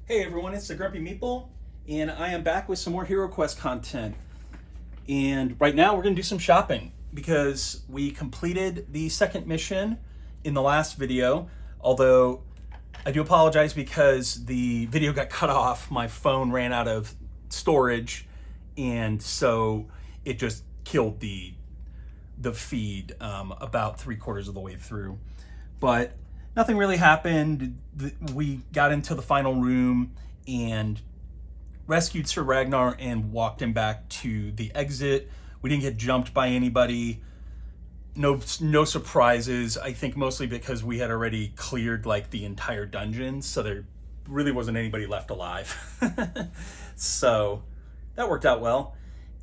Hey everyone, it's the Grumpy Meeple, and I am back with some more HeroQuest content. And right now we're going to do some shopping because we completed the second mission in the last video. Although I do apologize because the video got cut off. My phone ran out of storage, and so it just killed the feed about 3/4 of the way through. But nothing really happened. We got into the final room and rescued Sir Ragnar and walked him back to the exit. We didn't get jumped by anybody. No surprises. I think mostly because we had already cleared like the entire dungeon, so there really wasn't anybody left alive. So that worked out well.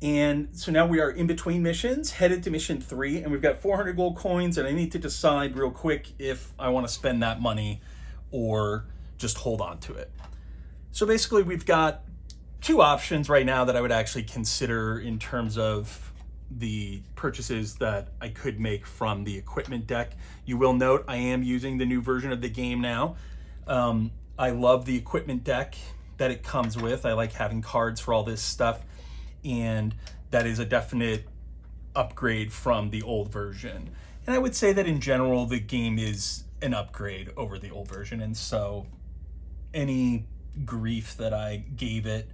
And so now we are in between missions, headed to mission 3, and we've got 400 gold coins, and I need to decide real quick if I want to spend that money or just hold on to it. So basically we've got two options right now that I would actually consider in terms of the purchases that I could make from the equipment deck. You will note I am using the new version of the game now. I love the equipment deck that it comes with. I like having cards for all this stuff, and that is a definite upgrade from the old version. And I would say that in general, the game is an upgrade over the old version. And so any grief that I gave it,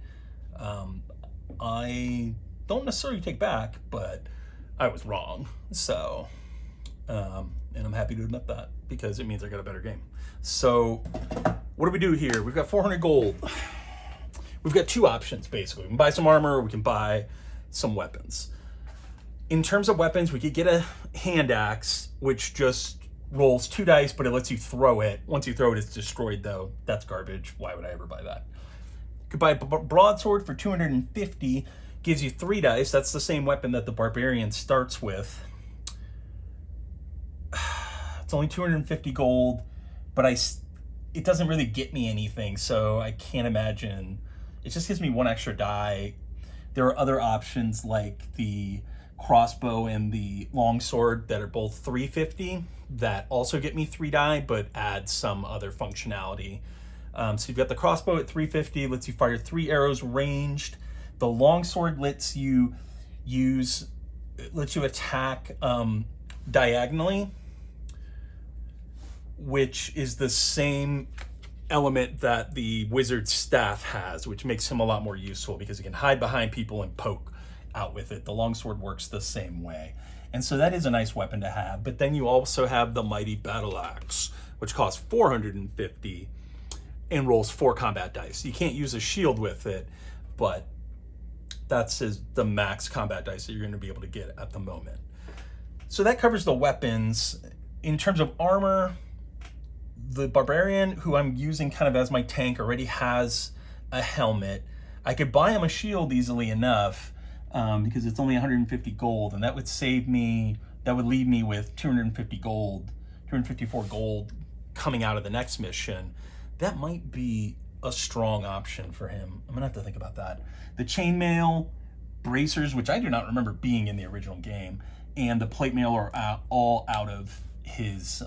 I don't necessarily take back, but I was wrong. So, and I'm happy to admit that because it means I got a better game. So what do we do here? We've got 400 gold. We've got two options, basically. We can buy some armor, or we can buy some weapons. In terms of weapons, we could get a hand axe, which just rolls 2 dice, but it lets you throw it. Once you throw it, it's destroyed, though. That's garbage. Why would I ever buy that? You could buy a broadsword for 250, gives you 3 dice. That's the same weapon that the barbarian starts with. It's only 250 gold, but it doesn't really get me anything, so I can't imagine. It just gives me 1 extra die. There are other options like the crossbow and the longsword that are both 350 that also get me 3 die, but add some other functionality. So you've got the crossbow at 350, lets you fire 3 arrows ranged. The longsword lets you attack diagonally, which is the same element that the wizard's staff has, which makes him a lot more useful because he can hide behind people and poke out with it. The longsword works the same way. And so that is a nice weapon to have. But then you also have the mighty battle axe, which costs 450 and rolls 4 combat dice. You can't use a shield with it, but that's the max combat dice that you're going to be able to get at the moment. So that covers the weapons. In terms of armor, the barbarian, who I'm using kind of as my tank, already has a helmet. I could buy him a shield easily enough because it's only 150 gold, and that would leave me with 250 gold, 254 gold coming out of the next mission. That might be a strong option for him. I'm gonna have to think about that. The chainmail bracers, which I do not remember being in the original game, and the plate mail are all out of his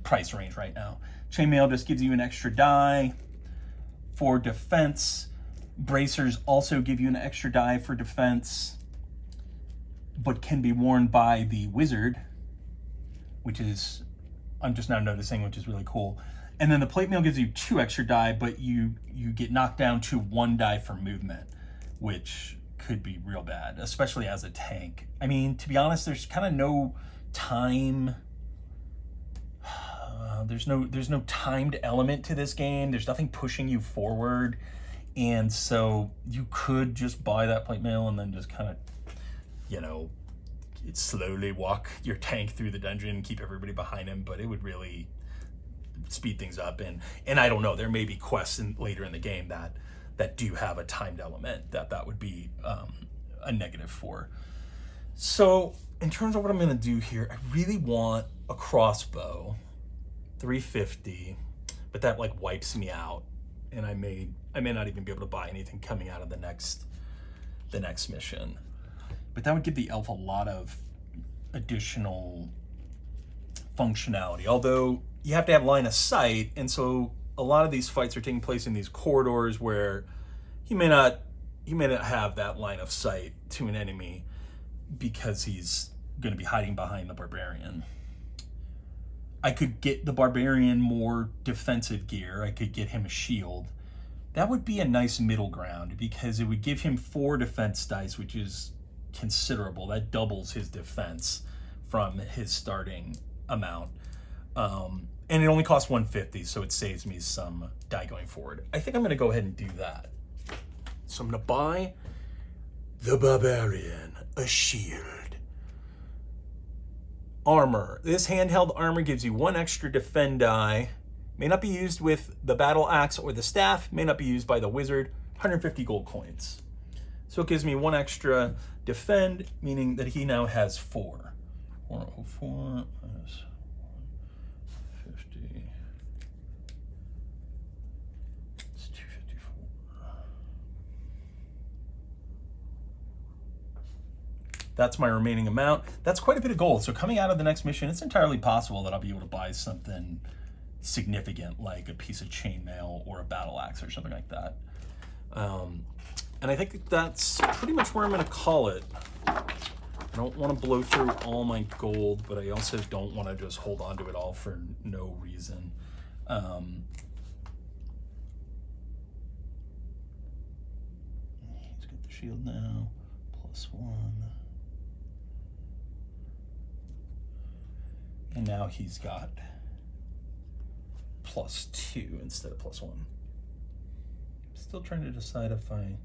price range right now. Chainmail just gives you an extra die for defense. Bracers also give you an extra die for defense, but can be worn by the wizard, which is, I'm just now noticing, which is really cool. And then the plate mail gives you 2 extra die, but you get knocked down to 1 die for movement, which could be real bad, especially as a tank. I mean, to be honest, there's kind of no time. There's no timed element to this game. There's nothing pushing you forward. And so you could just buy that plate mail and then just kind of, slowly walk your tank through the dungeon, keep everybody behind him, but it would really speed things up. And I don't know, there may be quests later in the game that do have a timed element that would be a negative for. So in terms of what I'm going to do here, I really want a crossbow, 350, but that like wipes me out, and I may not even be able to buy anything coming out of the next mission. But that would give the elf a lot of additional functionality, although you have to have line of sight, and so a lot of these fights are taking place in these corridors where he may not have that line of sight to an enemy because he's going to be hiding behind the barbarian. I could get the barbarian more defensive gear. I could get him a shield. That would be a nice middle ground because it would give him 4 defense dice, which is considerable. That doubles his defense from his starting amount. And it only costs 150, so it saves me some die going forward. I think I'm going to go ahead and do that. So I'm going to buy the barbarian a shield. Armor. This handheld armor gives you 1 extra defend die. May not be used with the battle axe or the staff. May not be used by the wizard. 150 gold coins. So it gives me 1 extra defend, meaning that he now has 4. 404 minus 150. It's 254. That's my remaining amount. That's quite a bit of gold. So coming out of the next mission, it's entirely possible that I'll be able to buy something significant like a piece of chainmail or a battle axe or something like that. And I think that's pretty much where I'm going to call it. I don't want to blow through all my gold, but I also don't want to just hold on to it all for no reason. He's got the shield now, +1. And now he's got +2 instead of +1. Still trying to decide if I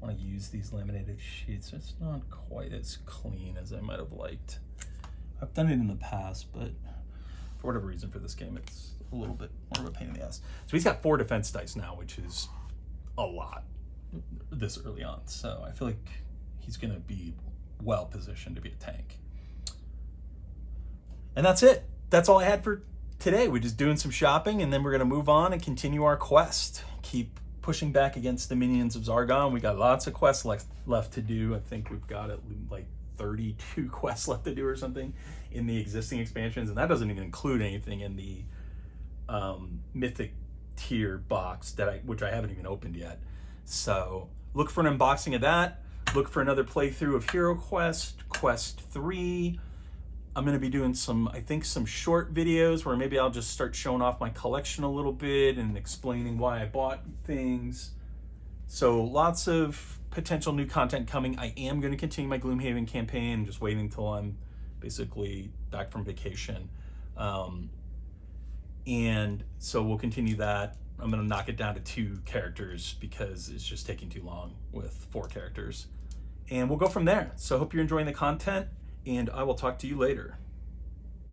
want to use these laminated sheets. It's not quite as clean as I might have liked. I've done it in the past, but for whatever reason for this game, it's a little bit more of a pain in the ass. So he's got 4 defense dice now, which is a lot this early on. So I feel like he's going to be well positioned to be a tank. And that's it. That's all I had for today. We're just doing some shopping, and then we're going to move on and continue our quest. Keep pushing back against the minions of Zargon. We got lots of quests left to do. I think we've got like 32 quests left to do or something in the existing expansions, and that doesn't even include anything in the mythic tier box which I haven't even opened yet. So look for an unboxing of that. Look for another playthrough of HeroQuest, Quest 3. I'm going to be doing some short videos where maybe I'll just start showing off my collection a little bit and explaining why I bought things. So lots of potential new content coming. I am going to continue my Gloomhaven campaign, just waiting until I'm basically back from vacation. And so we'll continue that. I'm going to knock it down to 2 characters because it's just taking too long with 4 characters. And we'll go from there. So I hope you're enjoying the content, and I will talk to you later.